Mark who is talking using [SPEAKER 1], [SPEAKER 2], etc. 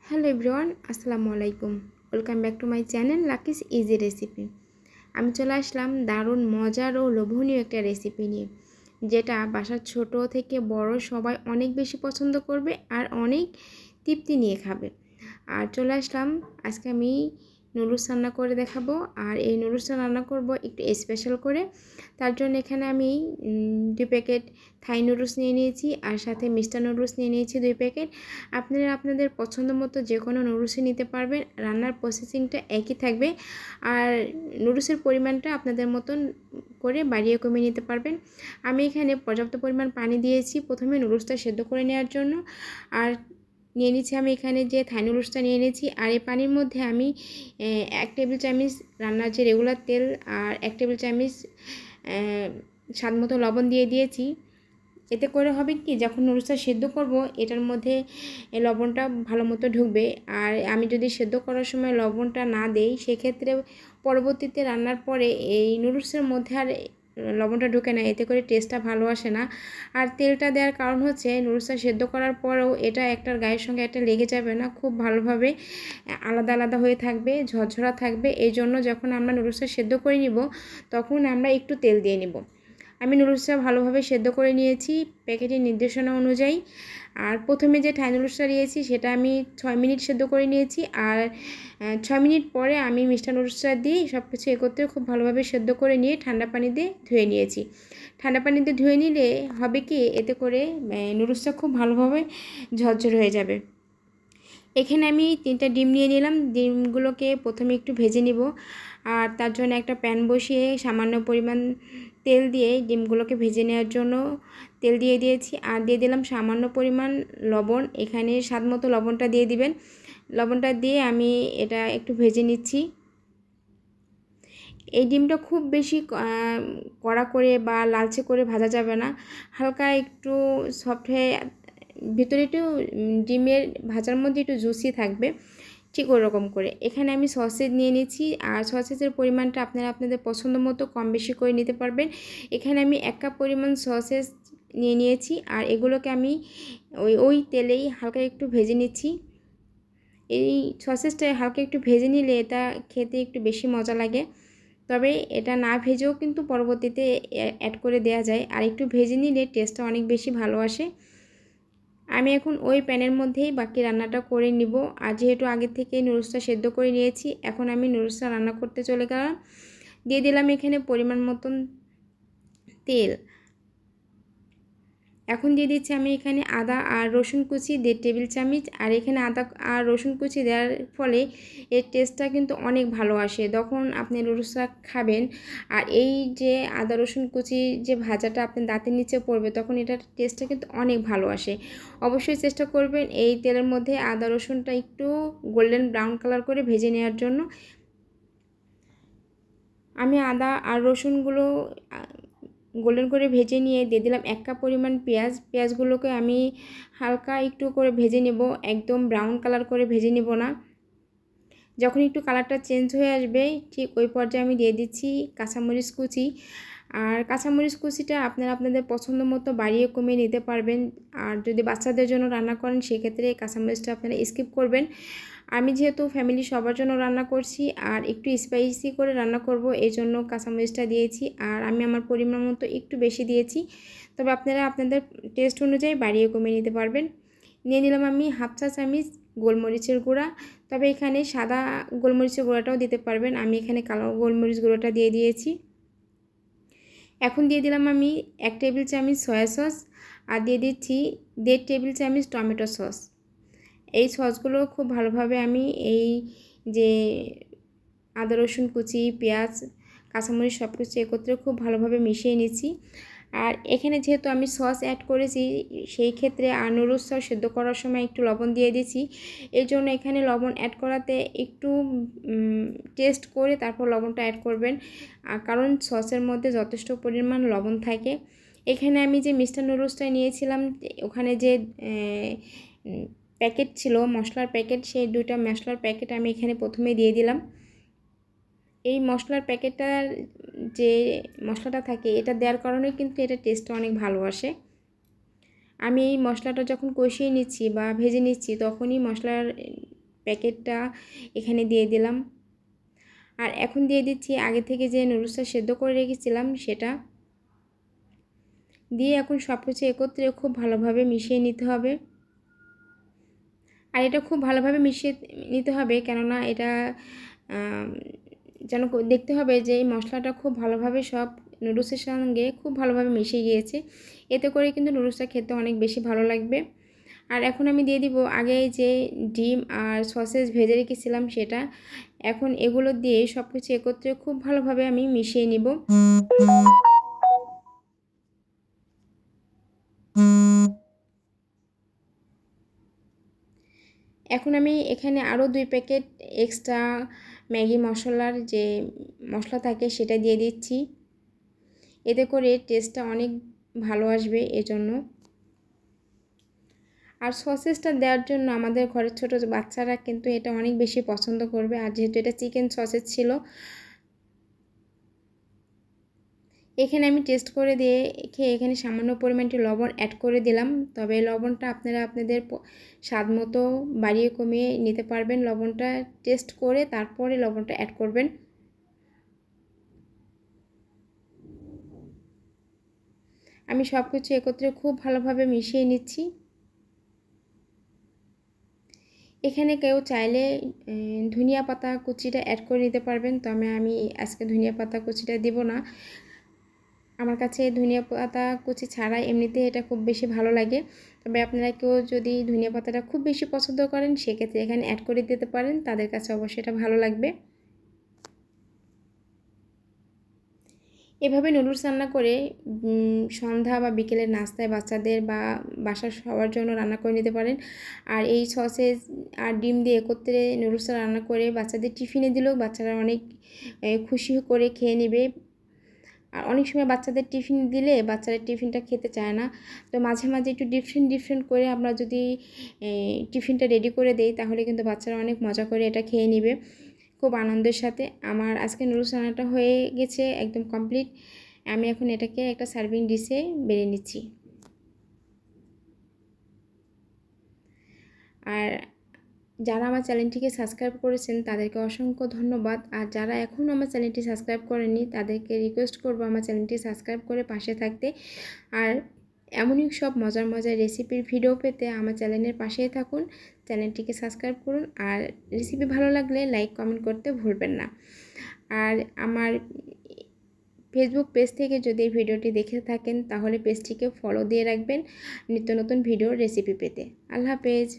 [SPEAKER 1] Hello everyone, আসসালামু আলাইকুম। Welcome back to my channel Lucky's easy recipe. আমি চলে আসলাম দারুণ মজার ও লোভনীয় একটা রেসিপি নিয়ে, যেটা বাসার ছোট থেকে বড় সবাই অনেক বেশি পছন্দ করবে আর অনেক তৃপ্তি নিয়ে খাবে। আর চলে আসলাম, আজকে আমি নুডলস রান্না করে দেখাবো। আর এই নুডলসটা রান্না করব একটু স্পেশাল করে। তার জন্য এখানে আমি 2 প্যাকেট থাই নুডলস নিয়ে নিয়েছি, আর সাথে মিষ্টার নুডলস নিয়ে নিয়েছি 2 প্যাকেট। আপনারা আপনাদের পছন্দ মতো যে কোনো নুডলসই নিতে পারবেন। রান্নার প্রসেসিংটা একই থাকবে, আর নুডলসের পরিমাণটা আপনাদের মতন করে বাড়িয়ে কমিয়ে নিতে পারবেন। আমি এখানে পর্যাপ্ত পরিমাণ পানি দিয়েছি প্রথমে নুডলসটা সেদ্ধ করে নেওয়ার জন্য। আর নিয়ে নিচ্ছি আমি এখানে যে থাই নুডলসটা নিয়ে নিয়েছি, আর এই পানির মধ্যে আমি 1 টেবিল চামচ রান্নার যে রেগুলার তেল আর 1 টেবিল চামচ স্বাদ মতো লবণ দিয়ে দিয়েছি। এতে করে হবে কি, যখন নুডলসটা সেদ্ধ করব এটার মধ্যে লবণটা ভালো মতো ঢুকবে। আর আমি যদি সেদ্ধ করার সময় লবণটা না দেই, সেক্ষেত্রে পরবর্তীতে রান্নার পরে এই নুডলসের মধ্যে আর লবণটা ঢুকে না, এতে করে টেস্টটা ভালো আসে না। আর তেলটা দেওয়ার কারণ হচ্ছে নুডলসটা সেদ্ধ করার পরেও এটা একটার গায়ের সঙ্গে একটা লেগে যাবে না, খুব ভালোভাবে আলাদা আলাদা হয়ে থাকবে, ঝরঝরা থাকবে। এই জন্য যখন আমরা নুডলসটা সেদ্ধ করে নিব তখন আমরা একটু তেল দিয়ে নিব। আমি নুডলসটা ভালোভাবে সেদ্ধ করে নিয়েছি প্যাকেটের নির্দেশনা অনুযায়ী। আর প্রথমে যে থাই নুডলসটা নিয়েছি সেটা আমি 6 মিনিট সেদ্ধ করে নিয়েছি, আর 6 মিনিট পরে আমি মিষ্টার নুডলসটা দিয়ে সব কিছু একত্রে খুব ভালোভাবে সেদ্ধ করে নিয়ে ঠান্ডা পানি দিয়ে ধুয়ে নিয়েছি। ঠান্ডা পানিতে ধুয়ে নিলে হবে কি, এতে করে নুডলসটা খুব ভালোভাবে ঝরঝরে হয়ে যাবে। এখানে আমি 3টা ডিম নিয়ে নিলাম। ডিমগুলোকে প্রথমে একটু ভেজে নিব। আর তার জন্য একটা প্যান বসিয়ে সামান্য পরিমাণ তেল দিয়ে ডিমগুলোকে ভেজে নেওয়ার জন্য তেল দিয়ে দিয়েছি। আর দিয়ে দিলাম সামান্য পরিমাণ লবণ। এখানে স্বাদ মতো লবণটা দিয়ে দিবেন। লবণটা দিয়ে আমি এটা একটু ভেজে নিচ্ছি। এই ডিমটা খুব বেশি কড়া করে বা লালচে করে ভাজা যাবে না, হালকা একটু সফট হয়ে ভিতরে একটু ডিমের ভাজার মধ্যে একটু জুসি থাকবে, ঠিক ওরকম করে। এখানে আমি সসেজ নিয়ে নিয়েছি, আর সসেজের পরিমাণটা আপনারা আপনাদের পছন্দ মতো কম বেশি করে নিতে পারবেন। এখানে আমি 1 কাপ পরিমাণ সসেজ নিয়ে নিয়েছি, আর এগুলোকে আমি ওই তেলেই হালকা একটু ভেজে নিচ্ছি। এই সসেজটা হালকা একটু ভেজে নিলে এটা খেতে একটু বেশি মজা লাগে, তবে এটা না ভেজেও কিন্তু পরবর্তীতে অ্যাড করে দেওয়া যায়। আর একটু ভেজে নিলে টেস্টটা অনেক বেশি ভালো আসে। আমি এখন ওই প্যানের মধ্যেই বাকি রান্নাটা করে নিব। আর যেহেতু আগে থেকে নুডলসটা সেদ্ধ করে নিয়েছি, এখন আমি নুডলসটা রান্না করতে চলে গেলাম। দিয়ে দিলাম এখানে পরিমাণ মতন তেল। এখন দিয়ে দিচ্ছি আমি এখানে আদা আর রসুন কুচি 1.5 টেবিল চামচ। আর এখানে আদা আর রসুন কুচি দেওয়ার ফলে এর টেস্টটা কিন্তু অনেক ভালো আসে যখন আপনি নুডলসটা খাবেন। আর এই যে আদা রসুন কুচি যে ভাজাটা আপনার দাঁতের নিচে পড়বে, তখন এটার টেস্টটা কিন্তু অনেক ভালো আসে। অবশ্যই চেষ্টা করবেন এই তেলের মধ্যে আদা রসুনটা একটু গোল্ডেন ব্রাউন কালার করে ভেজে নেওয়ার জন্য। আমি আদা আর রসুনগুলো গোল্ডেন করে ভেজে নিয়ে দিয়ে দিলাম 1 কাপ পরিমাণ পেঁয়াজ। পেঁয়াজগুলোকে আমি হালকা একটু করে ভেজে নেব, একদম ব্রাউন কালার করে ভেজে নেব না। যখন একটু কালারটা চেঞ্জ হয়ে আসবে ঠিক ওই পর্যায়ে আমি দিয়ে দিচ্ছি কাঁচামরিচ কুচি। আর কাঁচামরিচ কুচিটা আপনারা আপনাদের পছন্দ মতো বাড়িয়ে কমিয়ে নিতে পারবেন। আর যদি বাচ্চাদের জন্য রান্না করেন সেক্ষেত্রে কাঁচামরিচটা আপনারা স্কিপ করবেন। আমি যেহেতু ফ্যামিলি সবার জন্য রান্না করছি আর একটু স্পাইসি করে রান্না করব, এই জন্য কাঁচামরিচটা দিয়েছি। আর আমি আমার পরিমাণ মতো একটু বেশি দিয়েছি, তবে আপনারা আপনাদের টেস্ট অনুযায়ী বাড়িয়ে কমিয়ে নিতে পারবেন। নিয়ে নিলাম আমি 1/2 চা চামচ গোলমরিচের গুঁড়া, তবে এখানে সাদা গোলমরিচের গুঁড়াটাও দিতে পারবেন। আমি এখানে কালো গোলমরিচ গুঁড়োটা দিয়ে দিয়েছি। এখন দিয়ে দিলাম আমি 1 টেবিল চামচ সয়া সস, আর দিয়ে দিচ্ছি 1.5 টেবিল চামচ টমেটো সস। এই সসগুলো খুব ভালোভাবে আমি এই যে আদা রসুন কুচি, পেঁয়াজ, কাঁচামরিচ সব কিছু একত্রে খুব ভালোভাবে মিশিয়ে নিচ্ছি। আর এখানে যেহেতু আমি সস অ্যাড করেছি, সেই ক্ষেত্রে আর নুডলসটাও সেদ্ধ করার সময় একটু লবণ দিয়ে দিয়েছি। এই জন্য এখানে লবণ অ্যাড করাতে একটু টেস্ট করে তারপর লবণটা অ্যাড করবেন, কারণ সসের মধ্যে যথেষ্ট পরিমাণ লবণ থাকে। এখানে আমি যে মিষ্টার নুডলসটা নিয়েছিলাম, ওখানে যে প্যাকেট ছিল মশলার প্যাকেট, সেই 2টা মশলার প্যাকেট আমি এখানে প্রথমে দিয়ে দিলাম। এই মশলার প্যাকেটটার যে মশলাটা থাকে এটা দেওয়ার কারণে কিন্তু এটা টেস্টটা অনেক ভালো আসে। আমি এই মশলাটা যখন কষিয়ে নিচ্ছি বা ভেজে নিচ্ছি, তখনই মশলার প্যাকেটটা এখানে দিয়ে দিলাম। আর এখন দিয়ে দিচ্ছি আগে থেকে যে নুডলসটা সেদ্ধ করে রেখেছিলাম সেটা দিয়ে এখন সব কিছু একত্রে খুব ভালোভাবে মিশিয়ে নিতে হবে। আর এটা খুব ভালোভাবে মিশিয়ে নিতে হবে, কেননা এটা যেন দেখতে হবে যে এই মশলাটা খুব ভালোভাবে সব নুডলসের সঙ্গে খুব ভালোভাবে মিশে গিয়েছে। এতে করে কিন্তু নুডলসটা খেতে অনেক বেশি ভালো লাগবে। আর এখন আমি দিয়ে দিব আগে যে ডিম আর সসেজ ভেজে রেখেছিলাম সেটা। এখন এগুলো দিয়ে সব কিছু একত্রে খুব ভালোভাবে আমি মিশিয়ে নিব। এখন আমি এখানে আরও 2 প্যাকেট এক্সট্রা ম্যাগি মশলার যে মশলা থাকে সেটা দিয়ে দিচ্ছি। এতে করে টেস্টটা অনেক ভালো আসবে এজন্য। আর সসেসটা দেওয়ার জন্য আমাদের ঘরের ছোটো বাচ্চারা কিন্তু এটা অনেক বেশি পছন্দ করবে। আর যেহেতু এটা চিকেন সসেজ ছিল, এখানে আমি টেস্ট করে দিয়ে খেয়ে এখানে সামান্য পরিমাণটি লবণ অ্যাড করে দিলাম। তবে লবণটা আপনারা আপনাদের স্বাদ মতো বাড়িয়ে কমিয়ে নিতে পারবেন। লবণটা টেস্ট করে তারপরে লবণটা অ্যাড করবেন। আমি সব কিছু একত্রে খুব ভালোভাবে মিশিয়ে নিচ্ছি। এখানে কেউ চাইলে ধনিয়া পাতা কুচিটা অ্যাড করে নিতে পারবেন, তবে আমি আজকে ধনিয়া পাতা কুচিটা দিব না। আমার কাছে ধনিয়া পাতা কুচি ছাড়া এমনিতে এটা খুব বেশি ভালো লাগে। তবে আপনারা কেউ যদি ধনিয়া পাতাটা খুব বেশি পছন্দ করেন সেক্ষেত্রে এখানে অ্যাড করে দিতে পারেন, তাদের কাছে অবশ্যই এটা ভালো লাগবে। এভাবে নুডলস রান্না করে সন্ধ্যা বা বিকেলের নাস্তায় বাচ্চাদের বা বাসার সবার জন্য রান্না করে নিতে পারেন। আর এই সসেজ আর ডিম দিয়ে একত্রে নুডলসটা রান্না করে বাচ্চাদের টিফিনে দিলেও বাচ্চারা অনেক খুশি করে খেয়ে নেবে। আর অনেক সময় বাচ্চাদের টিফিন দিলে বাচ্চারা টিফিনটা খেতে চায় না, তো মাঝে মাঝে একটু ডিফারেন্ট করে আমরা যদি টিফিনটা রেডি করে দেই তাহলে কিন্তু বাচ্চারা অনেক মজা করে এটা খেয়ে নেবে খুব আনন্দের সাথে। আমার আজকে নুডলস রান্নাটা হয়ে গেছে একদম কমপ্লিট। আমি এখন এটাকে একটা সার্ভিং ডিশে বেড়ে নিচ্ছি। আর যারা আমার চ্যানেলটিকে সাবস্ক্রাইব করেছেন তাদেরকে অসংখ্য ধন্যবাদ। আর যারা এখনও আমার চ্যানেলটি সাবস্ক্রাইব করেনি তাদেরকে রিকোয়েস্ট করব আমার চ্যানেলটি সাবস্ক্রাইব করে পাশে থাকতে। আর এমনই সব মজার রেসিপির ভিডিও পেতে আমার চ্যানেলের পাশেই থাকুন, চ্যানেলটিকে সাবস্ক্রাইব করুন। আর রেসিপি ভালো লাগলে লাইক কমেন্ট করতে ভুলবেন না। আর আমার ফেসবুক পেজ থেকে যদি এই ভিডিওটি দেখে থাকেন তাহলে পেজটিকে ফলো দিয়ে রাখবেন নিত্য নতুন ভিডিও রেসিপি পেতে। আল্লাহ হাফেজ।